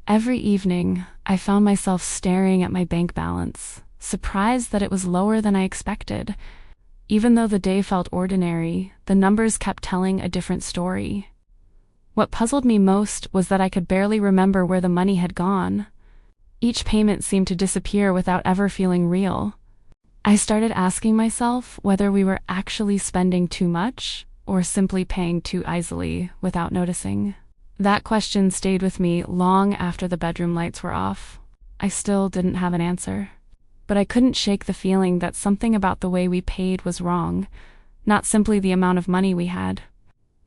Every evening, I found myself staring at my bank balance, surprised that it was lower than I expected. Even though the day felt ordinary, the numbers kept telling a different story. What puzzled me most was that I could barely remember where the money had gone. Each payment seemed to disappear without ever feeling real. I started asking myself whether we were actually spending too much or simply paying too easily without noticing. That question stayed with me long after the bedroom lights were off. I still didn't have an answer, but I couldn't shake the feeling that something about the way we paid was wrong, not simply the amount of money we had.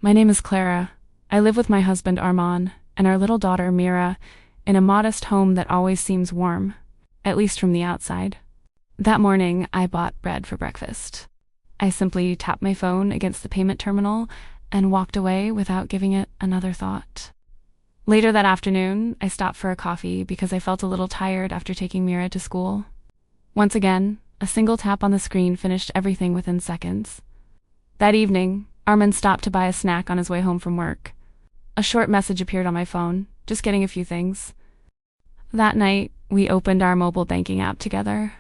My name is Clara. I live with my husband Armand and our little daughter Mira in a modest home that always seems warm, at least from the outside. That morning, I bought bread for breakfast. I simply tapped my phone against the payment terminal and walked away without giving it another thought. Later that afternoon, I stopped for a coffee because I felt a little tired after taking Mira to school. Once again, a single tap on the screen finished everything within seconds. That evening, Armand stopped to buy a snack on his way home from work. A short message appeared on my phone, just getting a few things. That night, we opened our mobile banking app together.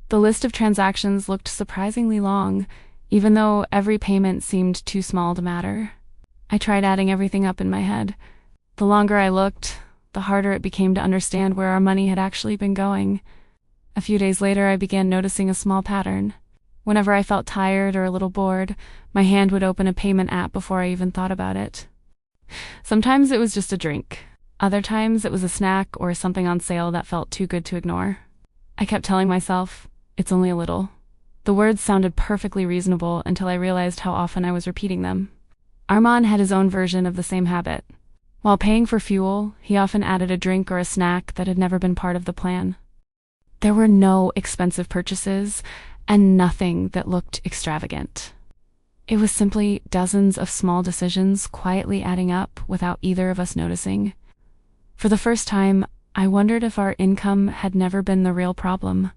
The list of transactions looked surprisingly long, even though every payment seemed too small to matter. I tried adding everything up in my head. The longer I looked, the harder it became to understand where our money had actually been going. A few days later, I began noticing a small pattern. Whenever I felt tired or a little bored, my hand would open a payment app before I even thought about it. Sometimes it was just a drink. Other times it was a snack or something on sale that felt too good to ignore. I kept telling myself, it's only a little. The words sounded perfectly reasonable until I realized how often I was repeating them. Armand had his own version of the same habit. While paying for fuel, he often added a drink or a snack that had never been part of the plan. There were no expensive purchases and nothing that looked extravagant. It was simply dozens of small decisions quietly adding up without either of us noticing. For the first time, I wondered if our income had never been the real problem.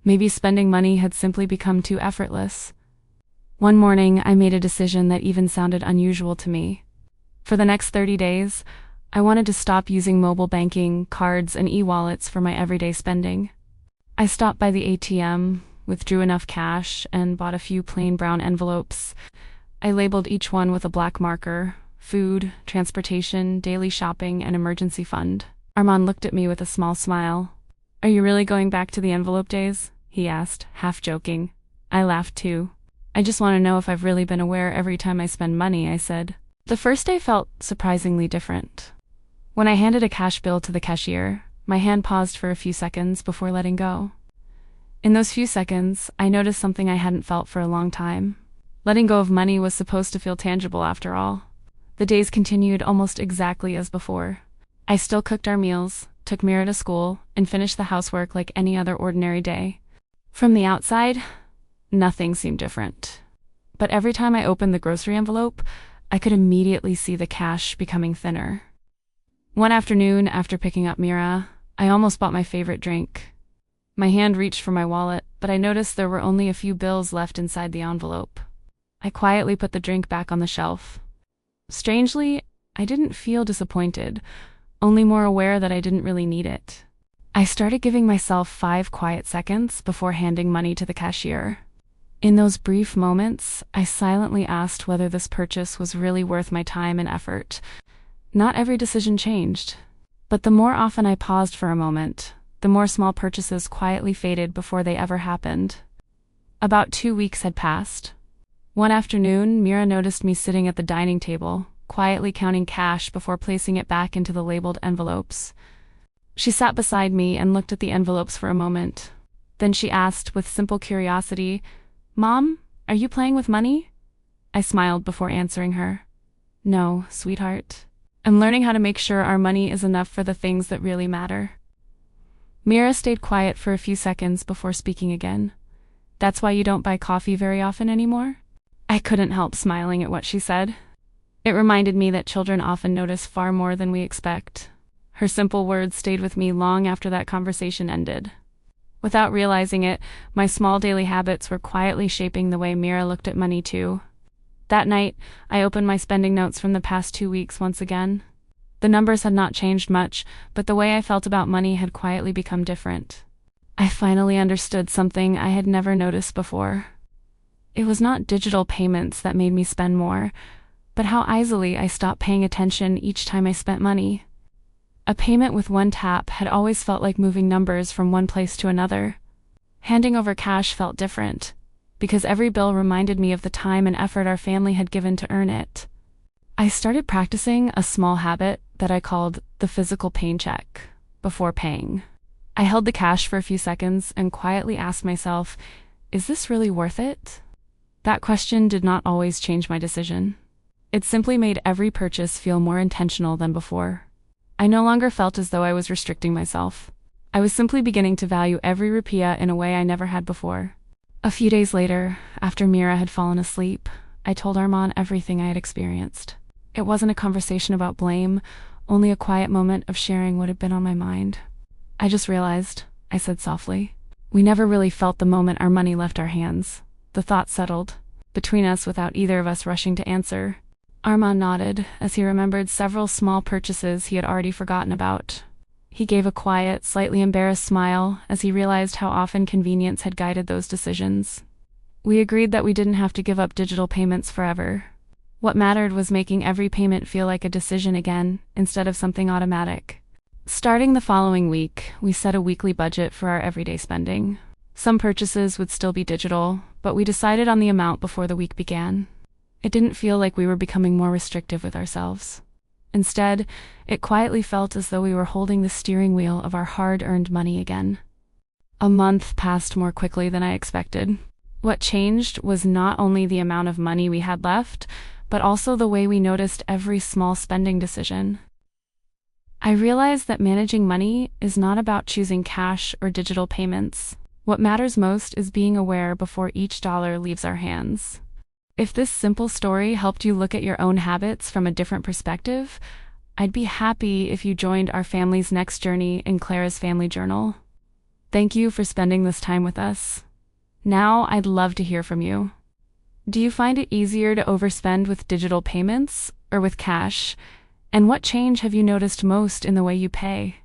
Maybe spending money had simply become too effortless. One morning, I made a decision that even sounded unusual to me. For the next 30 days, I wanted to stop using mobile banking, cards, and e-wallets for my everyday spending. I stopped by the ATM, withdrew enough cash, and bought a few plain brown envelopes. I labeled each one with a black marker: food, transportation, daily shopping, and emergency fund. Armand looked at me with a small smile. "Are you really going back to the envelope days?" he asked, half joking. I laughed too. "I just want to know if I've really been aware every time I spend money," I said. The first day felt surprisingly different. When I handed a cash bill to the cashier, my hand paused for a few seconds before letting go. In those few seconds, I noticed something I hadn't felt for a long time. Letting go of money was supposed to feel tangible after all. The days continued almost exactly as before. I still cooked our meals, took Mira to school, and finished the housework like any other ordinary day. From the outside, nothing seemed different. But every time I opened the grocery envelope, I could immediately see the cash becoming thinner. One afternoon, after picking up Mira, I almost bought my favorite drink. My hand reached for my wallet, but I noticed there were only a few bills left inside the envelope. I quietly put the drink back on the shelf. Strangely, I didn't feel disappointed, only more aware that I didn't really need it. I started giving myself 5 quiet seconds before handing money to the cashier. In those brief moments, I silently asked whether this purchase was really worth my time and effort. Not every decision changed, but the more often I paused for a moment, the more small purchases quietly faded before they ever happened. About 2 weeks had passed. One afternoon, Mira noticed me sitting at the dining table, quietly counting cash before placing it back into the labeled envelopes. She sat beside me and looked at the envelopes for a moment. Then she asked with simple curiosity, "Mom, are you playing with money?" I smiled before answering her. "No, sweetheart. I'm learning how to make sure our money is enough for the things that really matter." Mira stayed quiet for a few seconds before speaking again. "That's why you don't buy coffee very often anymore?" I couldn't help smiling at what she said. It reminded me that children often notice far more than we expect. Her simple words stayed with me long after that conversation ended. Without realizing it, my small daily habits were quietly shaping the way Mira looked at money too. That night, I opened my spending notes from the past 2 weeks once again. The numbers had not changed much, but the way I felt about money had quietly become different. I finally understood something I had never noticed before. It was not digital payments that made me spend more, but how easily I stopped paying attention each time I spent money. A payment with one tap had always felt like moving numbers from one place to another. Handing over cash felt different, because every bill reminded me of the time and effort our family had given to earn it. I started practicing a small habit that I called the physical pain check before paying. I held the cash for a few seconds and quietly asked myself, is this really worth it? That question did not always change my decision. It simply made every purchase feel more intentional than before. I no longer felt as though I was restricting myself. I was simply beginning to value every rupiah in a way I never had before. A few days later, after Mira had fallen asleep, I told Arman everything I had experienced. It wasn't a conversation about blame, only a quiet moment of sharing what had been on my mind. I just realized, I said softly, we never really felt the moment our money left our hands. The thought settled between us without either of us rushing to answer. Arman nodded as he remembered several small purchases he had already forgotten about. He gave a quiet, slightly embarrassed smile as he realized how often convenience had guided those decisions. We agreed that we didn't have to give up digital payments forever. What mattered was making every payment feel like a decision again, instead of something automatic. Starting the following week, we set a weekly budget for our everyday spending. Some purchases would still be digital, but we decided on the amount before the week began. It didn't feel like we were becoming more restrictive with ourselves. Instead, it quietly felt as though we were holding the steering wheel of our hard-earned money again. A month passed more quickly than I expected. What changed was not only the amount of money we had left, but also the way we noticed every small spending decision. I realized that managing money is not about choosing cash or digital payments. What matters most is being aware before each dollar leaves our hands. If this simple story helped you look at your own habits from a different perspective, I'd be happy if you joined our family's next journey in Clara's family journal. Thank you for spending this time with us. Now I'd love to hear from you. Do you find it easier to overspend with digital payments or with cash? And what change have you noticed most in the way you pay?